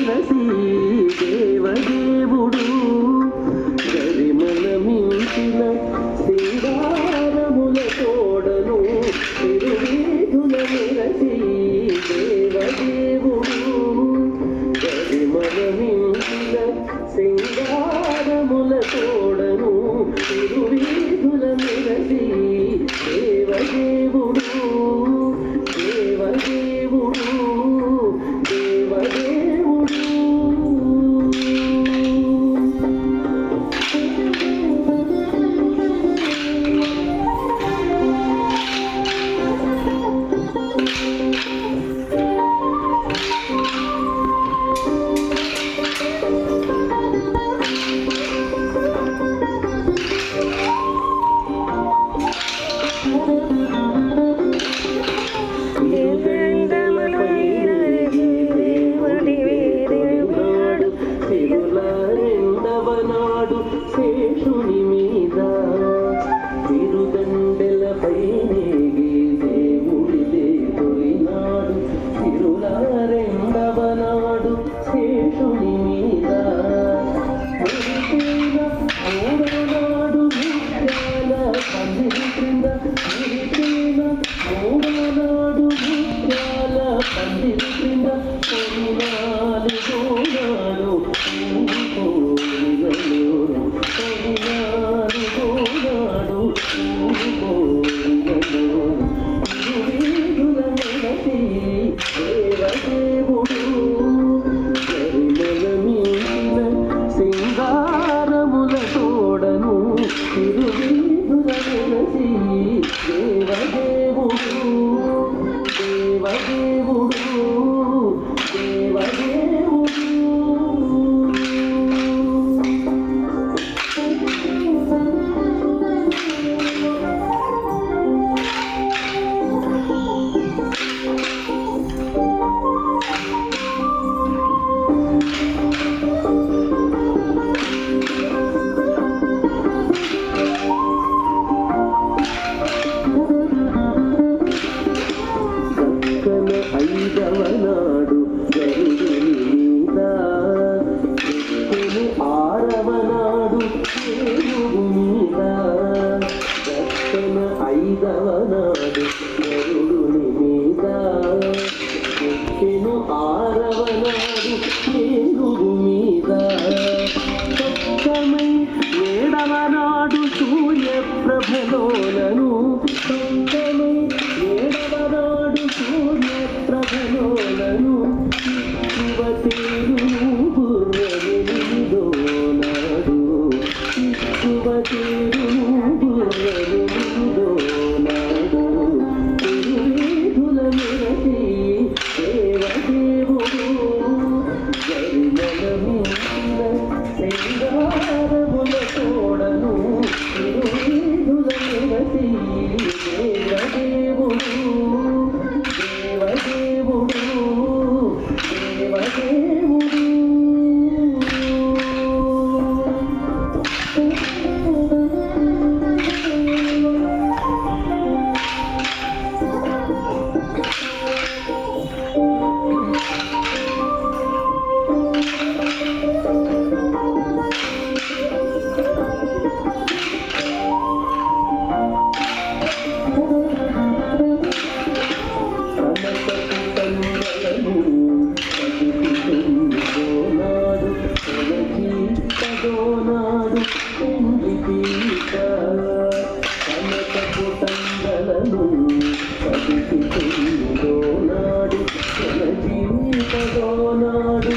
మెరసి దేవదేవుడు గరిమల మించిన సింగారముల తోడను తిరువీధుల మెరసి దేవదేవుడు గరిమల మించిన సింగారముల తోడను తిరువీధుల మెరసి దేవదేవుడు దేవదేవుడు దేవదేవుడు రెండవనాడు శేషుని మీద తిరుదండెలపై నేగి దేవుడిదే తొలినాడు తిరుల రెండవనాడు శేషుని మీద మూడవనాడు ముత్యాల పందిరి క్రింద మూడవనాడు ముత్యాల పందిరి క్రింద నాలుగోనాడు సింగారముల తోడను తిరువీధుల మెరసి దేవదేవుడు దేవదేవుడు దేవదేవుడు ఐదవనాడు గరుడుని మీద ఆరవనాడు ఏనుగు మీద దక్షిణ ఐదవనాడు గరుడుని మీద ఆరవనాడు ఏనుగు మీద సప్తమై ఏడవనాడు సూర్యప్రభలోనను సప్తమై ఏడవనాడు సూర్యప్రభలోనను శివతేరు బుర్రనిదో నాడు శివతేరు బుర్రనిదో నాడు తిరువీధుల మెరసి దేవదేవుడు గరిమల మించిన సింగారముల తోడను తిరువీధుల మెరసి దేవదేవుడు దేవదేవుడు దేవదేవుడు నాడు